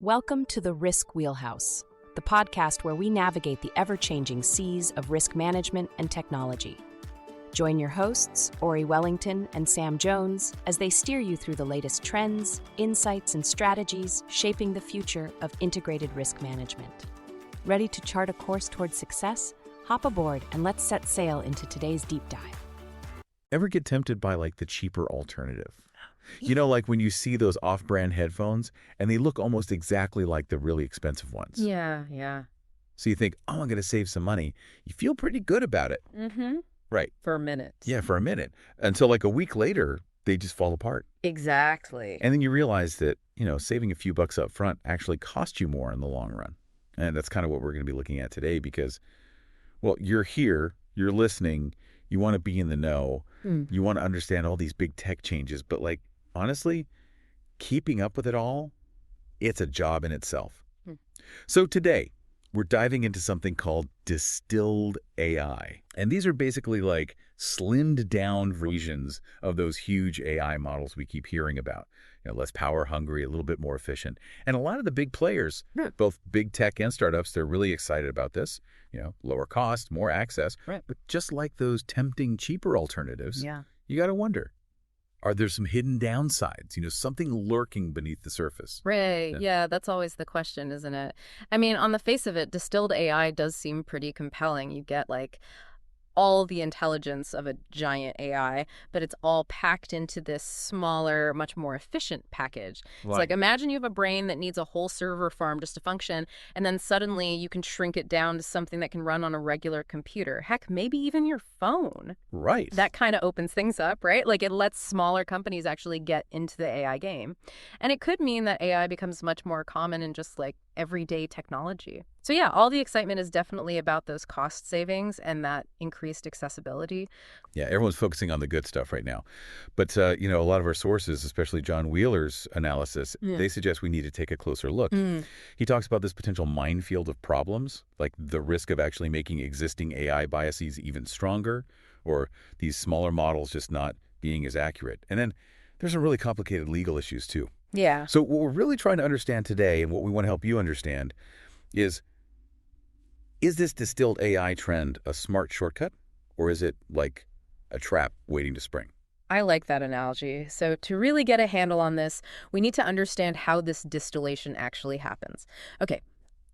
Welcome to the Risk Wheelhouse, the podcast where we navigate the ever-changing seas of risk management and technology. Join your hosts, Ori Wellington and Sam Jones, as they steer you through the latest trends, insights, and strategies shaping the future of integrated risk management. Ready to chart a course towards success? Hop aboard and let's set sail into today's deep dive. Ever get tempted by the cheaper alternative? You know, like when you see those off-brand headphones and they look almost exactly like the really expensive ones. Yeah. So you think, oh, I'm going to save some money. You feel pretty good about it. Mm-hmm. Right. For a minute. Yeah, for a minute. Until a week later, they just fall apart. Exactly. And then you realize that, saving a few bucks up front actually costs you more in the long run. And that's kind of what we're going to be looking at today because, well, you're here, you're listening, you want to be in the know, you want to understand all these big tech changes, but honestly, keeping up with it all, it's a job in itself. So today, we're diving into something called distilled AI. And these are basically slimmed down versions of those huge AI models we keep hearing about. Less power hungry, a little bit more efficient. And a lot of the big players, both big tech and startups, they're really excited about this. Lower cost, more access. Right. But just like those tempting cheaper alternatives, you got to wonder, are there some hidden downsides? Something lurking beneath the surface. Right. Yeah, that's always the question, isn't it? I mean, on the face of it, distilled AI does seem pretty compelling. You get all the intelligence of a giant AI, but it's all packed into this smaller, much more efficient package. Right. It's imagine you have a brain that needs a whole server farm just to function, and then suddenly you can shrink it down to something that can run on a regular computer. Heck, maybe even your phone. Right. That kind of opens things up, right? It lets smaller companies actually get into the AI game. And it could mean that AI becomes much more common in just everyday technology. So yeah, all the excitement is definitely about those cost savings and that increased accessibility. Yeah, everyone's focusing on the good stuff right now. But, a lot of our sources, especially John Wheeler's analysis, they suggest we need to take a closer look. He talks about this potential minefield of problems, like the risk of actually making existing AI biases even stronger, or these smaller models just not being as accurate. And then there's some really complicated legal issues, too. Yeah. So what we're really trying to understand today, and what we want to help you understand, is this distilled AI trend a smart shortcut, or is it like a trap waiting to spring? I like that analogy. So to really get a handle on this, we need to understand how this distillation actually happens. Okay,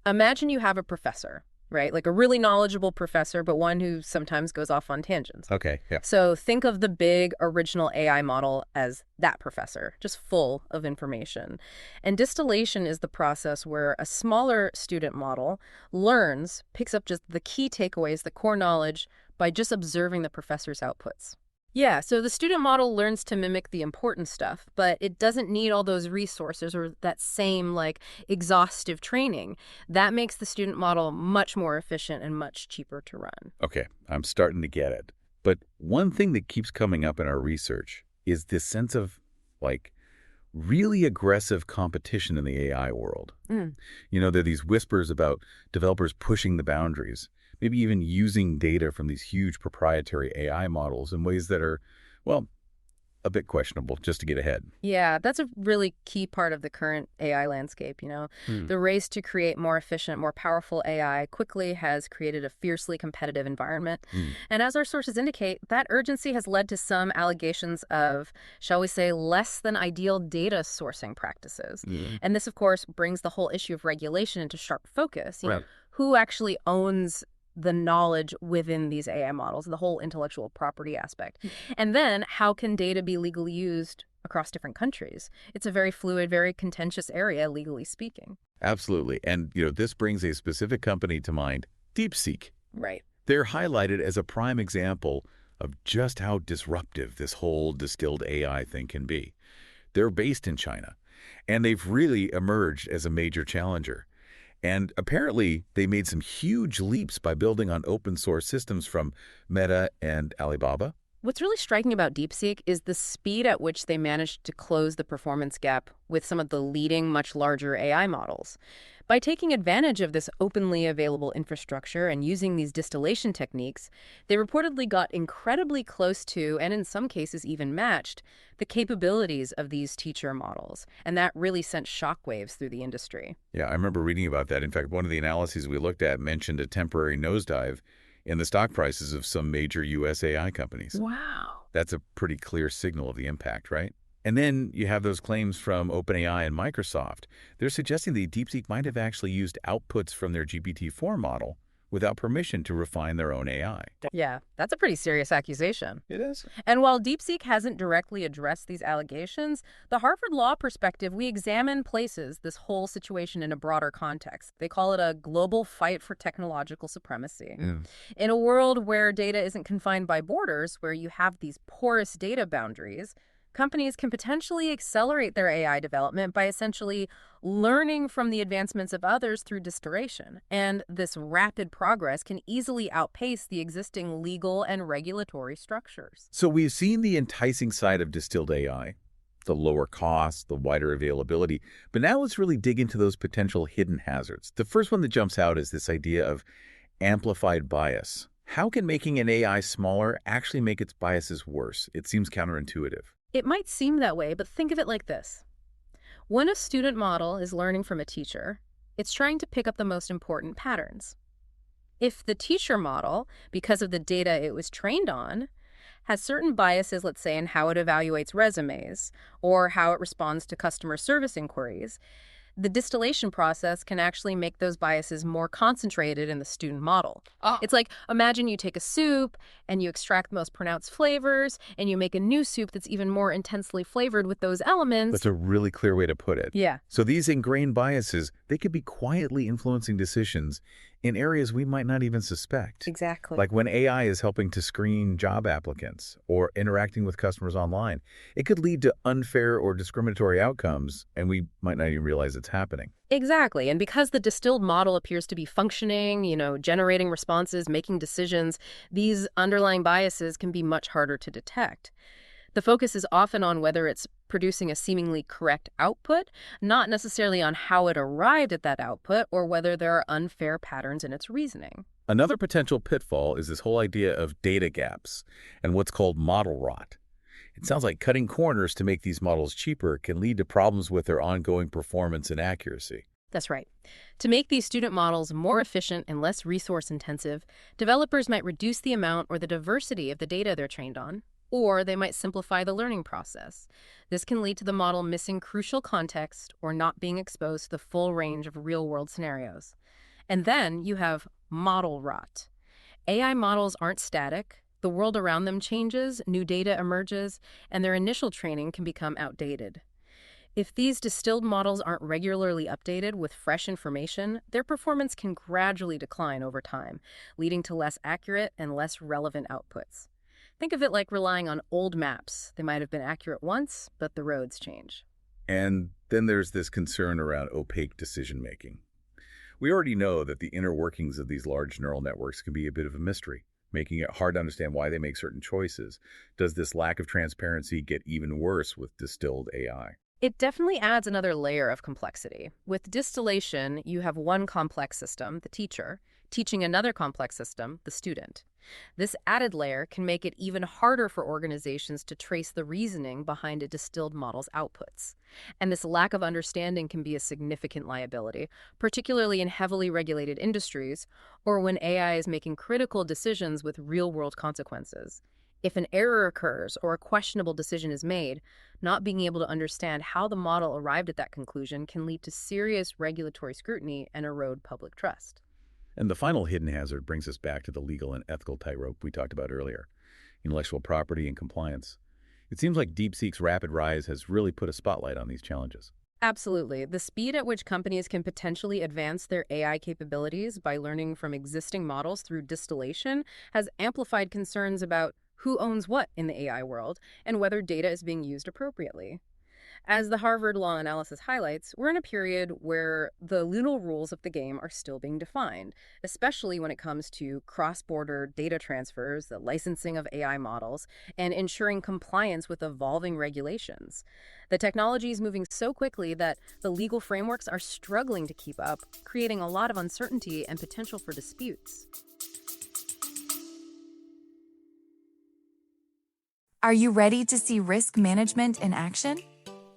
imagine you have a professor, right? A really knowledgeable professor, but one who sometimes goes off on tangents. Okay, yeah. So think of the big original AI model as that professor, just full of information. And distillation is the process where a smaller student model picks up just the key takeaways, the core knowledge, by just observing the professor's outputs. Yeah, so the student model learns to mimic the important stuff, but it doesn't need all those resources or that same exhaustive training. That makes the student model much more efficient and much cheaper to run. Okay, I'm starting to get it. But one thing that keeps coming up in our research is this sense of really aggressive competition in the AI world. There are these whispers about developers pushing the boundaries, maybe even using data from these huge proprietary AI models in ways that are, a bit questionable just to get ahead. Yeah, that's a really key part of the current AI landscape, The race to create more efficient, more powerful AI quickly has created a fiercely competitive environment. And as our sources indicate, that urgency has led to some allegations of, shall we say, less than ideal data sourcing practices. And this, of course, brings the whole issue of regulation into sharp focus. Right. Who actually owns the knowledge within these AI models, the whole intellectual property aspect. And then how can data be legally used across different countries? It's a very fluid, very contentious area, legally speaking. Absolutely. And, this brings a specific company to mind, DeepSeek. Right. They're highlighted as a prime example of just how disruptive this whole distilled AI thing can be. They're based in China, and they've really emerged as a major challenger. And apparently, they made some huge leaps by building on open source systems from Meta and Alibaba. What's really striking about DeepSeek is the speed at which they managed to close the performance gap with some of the leading, much larger AI models. By taking advantage of this openly available infrastructure and using these distillation techniques, they reportedly got incredibly close to, and in some cases even matched, the capabilities of these teacher models. And that really sent shockwaves through the industry. Yeah, I remember reading about that. In fact, one of the analyses we looked at mentioned a temporary nosedive in the stock prices of some major U.S. AI companies. Wow. That's a pretty clear signal of the impact, right? And then you have those claims from OpenAI and Microsoft. They're suggesting that DeepSeek might have actually used outputs from their GPT-4 model without permission to refine their own AI. Yeah, that's a pretty serious accusation. It is. And while DeepSeek hasn't directly addressed these allegations, the Harvard Law perspective, we examine places this whole situation in a broader context. They call it a global fight for technological supremacy. In a world where data isn't confined by borders, where you have these porous data boundaries, companies can potentially accelerate their AI development by essentially learning from the advancements of others through distillation. And this rapid progress can easily outpace the existing legal and regulatory structures. So we've seen the enticing side of distilled AI, the lower cost, the wider availability, but now let's really dig into those potential hidden hazards. The first one that jumps out is this idea of amplified bias. How can making an AI smaller actually make its biases worse? It seems counterintuitive. It might seem that way, but think of it like this. When a student model is learning from a teacher, it's trying to pick up the most important patterns. If the teacher model, because of the data it was trained on, has certain biases, let's say, in how it evaluates resumes or how it responds to customer service inquiries, the distillation process can actually make those biases more concentrated in the student model. It's like, imagine you take a soup and you extract the most pronounced flavors and you make a new soup that's even more intensely flavored with those elements. That's a really clear way to put it. Yeah. So these ingrained biases, they could be quietly influencing decisions in areas we might not even suspect. Exactly. Like when AI is helping to screen job applicants or interacting with customers online, it could lead to unfair or discriminatory outcomes, and we might not even realize it's happening. Exactly. And because the distilled model appears to be functioning, generating responses, making decisions, these underlying biases can be much harder to detect. The focus is often on whether it's producing a seemingly correct output, not necessarily on how it arrived at that output or whether there are unfair patterns in its reasoning. Another potential pitfall is this whole idea of data gaps and what's called model rot. It sounds like cutting corners to make these models cheaper can lead to problems with their ongoing performance and accuracy. That's right. To make these student models more efficient and less resource-intensive, developers might reduce the amount or the diversity of the data they're trained on, or they might simplify the learning process. This can lead to the model missing crucial context or not being exposed to the full range of real-world scenarios. And then you have model rot. AI models aren't static. The world around them changes, new data emerges, and their initial training can become outdated. If these distilled models aren't regularly updated with fresh information, their performance can gradually decline over time, leading to less accurate and less relevant outputs. Think of it like relying on old maps. They might have been accurate once, but the roads change. And then there's this concern around opaque decision-making. We already know that the inner workings of these large neural networks can be a bit of a mystery, making it hard to understand why they make certain choices. Does this lack of transparency get even worse with distilled AI? It definitely adds another layer of complexity. With distillation, you have one complex system, the teacher, teaching another complex system, the student. This added layer can make it even harder for organizations to trace the reasoning behind a distilled model's outputs. And this lack of understanding can be a significant liability, particularly in heavily regulated industries or when AI is making critical decisions with real-world consequences. If an error occurs or a questionable decision is made, not being able to understand how the model arrived at that conclusion can lead to serious regulatory scrutiny and erode public trust. And the final hidden hazard brings us back to the legal and ethical tightrope we talked about earlier, intellectual property and compliance. It seems like DeepSeek's rapid rise has really put a spotlight on these challenges. Absolutely. The speed at which companies can potentially advance their AI capabilities by learning from existing models through distillation has amplified concerns about who owns what in the AI world and whether data is being used appropriately. As the Harvard Law Analysis highlights, we're in a period where the little rules of the game are still being defined, especially when it comes to cross-border data transfers, the licensing of AI models, and ensuring compliance with evolving regulations. The technology is moving so quickly that the legal frameworks are struggling to keep up, creating a lot of uncertainty and potential for disputes. Are you ready to see risk management in action?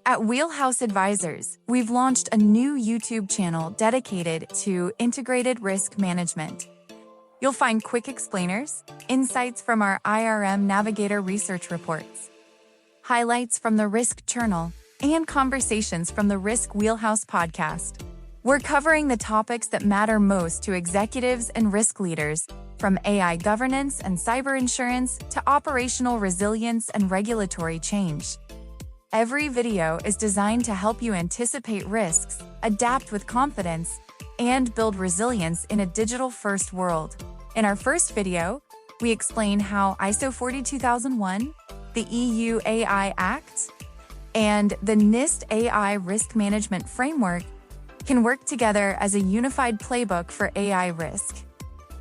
At Wheelhouse Advisors, we've launched a new YouTube channel dedicated to integrated risk management. You'll find quick explainers, insights from our IRM Navigator research reports, highlights from the Risk Journal, and conversations from the Risk Wheelhouse podcast. We're covering the topics that matter most to executives and risk leaders, from AI governance and cyber insurance to operational resilience and regulatory change. Every video is designed to help you anticipate risks, adapt with confidence, and build resilience in a digital-first world. In our first video, we explain how ISO 42001, the EU AI Act, and the NIST AI Risk Management Framework can work together as a unified playbook for AI risk.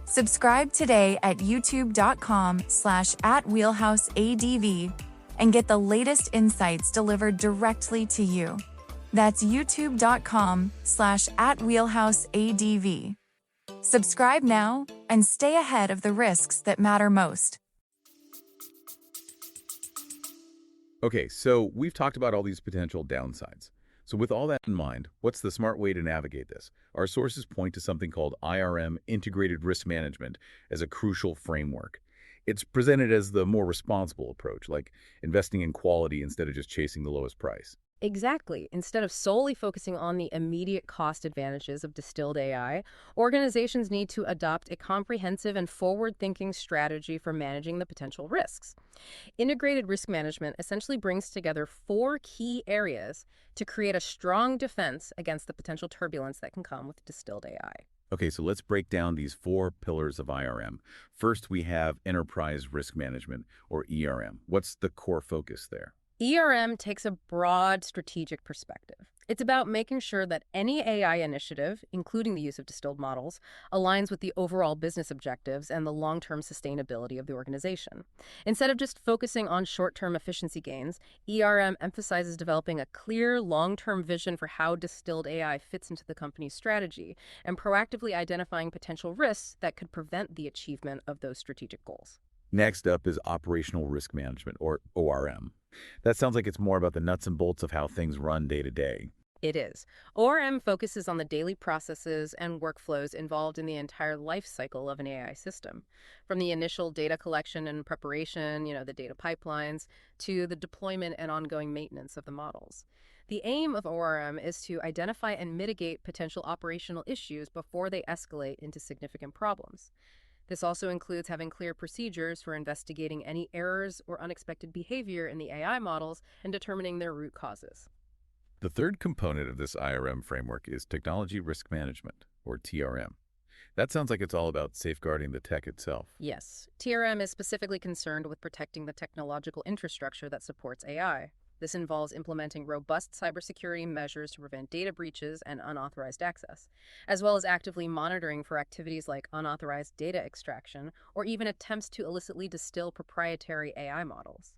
Subscribe today at youtube.com/@wheelhouseadv and get the latest insights delivered directly to you. That's youtube.com/@wheelhouseadv. Subscribe now and stay ahead of the risks that matter most. Okay, so we've talked about all these potential downsides. So with all that in mind, what's the smart way to navigate this? Our sources point to something called IRM, Integrated Risk Management, as a crucial framework. It's presented as the more responsible approach, like investing in quality instead of just chasing the lowest price. Exactly. Instead of solely focusing on the immediate cost advantages of distilled AI, organizations need to adopt a comprehensive and forward-thinking strategy for managing the potential risks. Integrated risk management essentially brings together 4 key areas to create a strong defense against the potential turbulence that can come with distilled AI. Okay, so let's break down these 4 pillars of IRM. First, we have Enterprise Risk Management, or ERM. What's the core focus there? ERM takes a broad strategic perspective. It's about making sure that any AI initiative, including the use of distilled models, aligns with the overall business objectives and the long-term sustainability of the organization. Instead of just focusing on short-term efficiency gains, ERM emphasizes developing a clear long-term vision for how distilled AI fits into the company's strategy and proactively identifying potential risks that could prevent the achievement of those strategic goals. Next up is Operational Risk Management, or ORM. That sounds like it's more about the nuts and bolts of how things run day to day. It is. ORM focuses on the daily processes and workflows involved in the entire life cycle of an AI system, from the initial data collection and preparation, the data pipelines, to the deployment and ongoing maintenance of the models. The aim of ORM is to identify and mitigate potential operational issues before they escalate into significant problems. This also includes having clear procedures for investigating any errors or unexpected behavior in the AI models and determining their root causes. The third component of this IRM framework is Technology Risk Management, or TRM. That sounds like it's all about safeguarding the tech itself. Yes, TRM is specifically concerned with protecting the technological infrastructure that supports AI. This involves implementing robust cybersecurity measures to prevent data breaches and unauthorized access, as well as actively monitoring for activities like unauthorized data extraction or even attempts to illicitly distill proprietary AI models.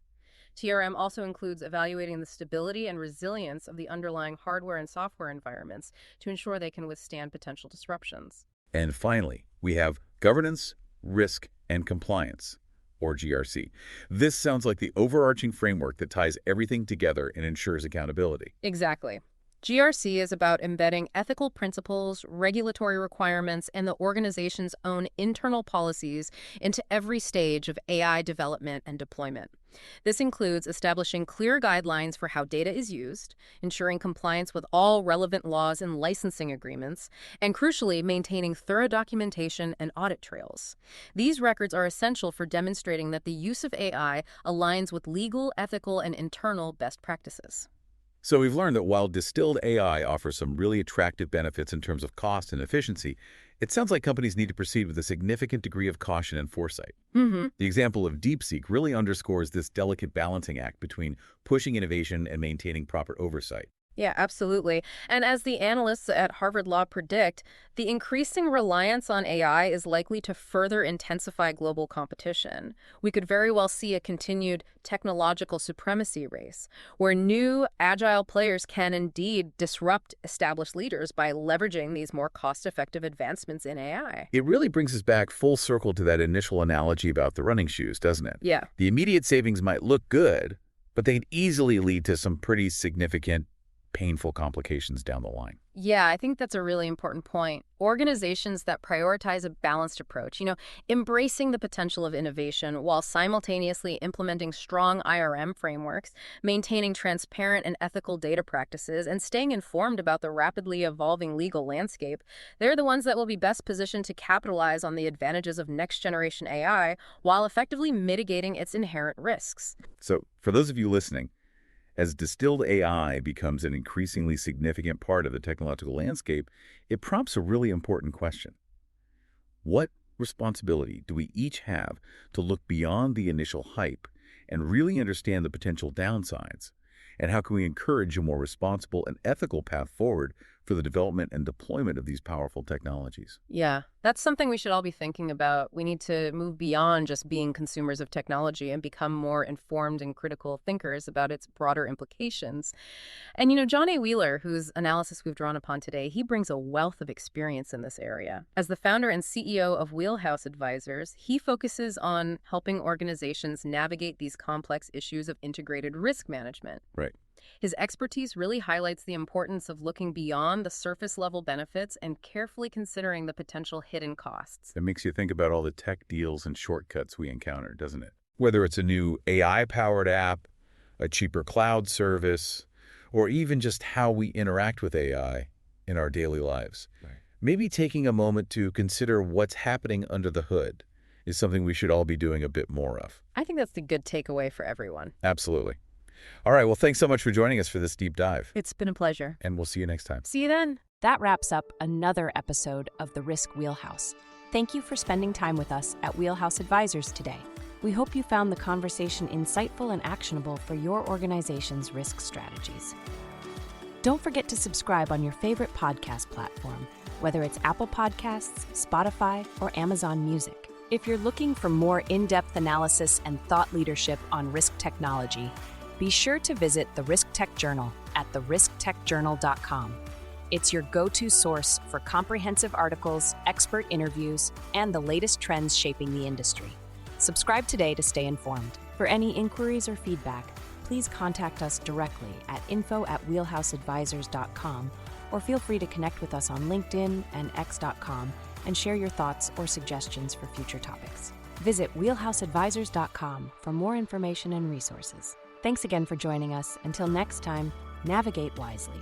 TRM also includes evaluating the stability and resilience of the underlying hardware and software environments to ensure they can withstand potential disruptions. And finally, we have Governance, Risk, and Compliance, or GRC. This sounds like the overarching framework that ties everything together and ensures accountability. Exactly. GRC is about embedding ethical principles, regulatory requirements, and the organization's own internal policies into every stage of AI development and deployment. This includes establishing clear guidelines for how data is used, ensuring compliance with all relevant laws and licensing agreements, and crucially, maintaining thorough documentation and audit trails. These records are essential for demonstrating that the use of AI aligns with legal, ethical, and internal best practices. So we've learned that while distilled AI offers some really attractive benefits in terms of cost and efficiency, it sounds like companies need to proceed with a significant degree of caution and foresight. Mm-hmm. The example of DeepSeek really underscores this delicate balancing act between pushing innovation and maintaining proper oversight. Yeah, absolutely. And as the analysts at Harvard Law predict, the increasing reliance on AI is likely to further intensify global competition. We could very well see a continued technological supremacy race, where new, agile players can indeed disrupt established leaders by leveraging these more cost-effective advancements in AI. It really brings us back full circle to that initial analogy about the running shoes, doesn't it? Yeah. The immediate savings might look good, but they'd easily lead to some pretty significant painful complications down the line. Yeah, I think that's a really important point. Organizations that prioritize a balanced approach, embracing the potential of innovation while simultaneously implementing strong IRM frameworks, maintaining transparent and ethical data practices, and staying informed about the rapidly evolving legal landscape, they're the ones that will be best positioned to capitalize on the advantages of next-generation AI while effectively mitigating its inherent risks. So, for those of you listening, as distilled AI becomes an increasingly significant part of the technological landscape, it prompts a really important question. What responsibility do we each have to look beyond the initial hype and really understand the potential downsides? And how can we encourage a more responsible and ethical path forward for the development and deployment of these powerful technologies? Yeah, that's something we should all be thinking about. We need to move beyond just being consumers of technology and become more informed and critical thinkers about its broader implications. And John A. Wheeler, whose analysis we've drawn upon today, he brings a wealth of experience in this area. As the founder and CEO of Wheelhouse Advisors, he focuses on helping organizations navigate these complex issues of integrated risk management. Right. His expertise really highlights the importance of looking beyond the surface-level benefits and carefully considering the potential hidden costs. It makes you think about all the tech deals and shortcuts we encounter, doesn't it? Whether it's a new AI-powered app, a cheaper cloud service, or even just how we interact with AI in our daily lives. Right. Maybe taking a moment to consider what's happening under the hood is something we should all be doing a bit more of. I think that's a good takeaway for everyone. Absolutely. All right, well, thanks so much for joining us for this deep dive. It's been a pleasure. And we'll see you next time. See you then. That wraps up another episode of the Risk Wheelhouse. Thank you for spending time with us at Wheelhouse Advisors today. We hope you found the conversation insightful and actionable for your organization's risk strategies. Don't forget to subscribe on your favorite podcast platform, whether it's Apple Podcasts, Spotify, or Amazon Music. If you're looking for more in-depth analysis and thought leadership on risk technology, be sure to visit the Risk Tech Journal at therisktechjournal.com. It's your go-to source for comprehensive articles, expert interviews, and the latest trends shaping the industry. Subscribe today to stay informed. For any inquiries or feedback, please contact us directly at info@wheelhouseadvisors.com, or feel free to connect with us on LinkedIn and x.com and share your thoughts or suggestions for future topics. Visit wheelhouseadvisors.com for more information and resources. Thanks again for joining us. Until next time, navigate wisely.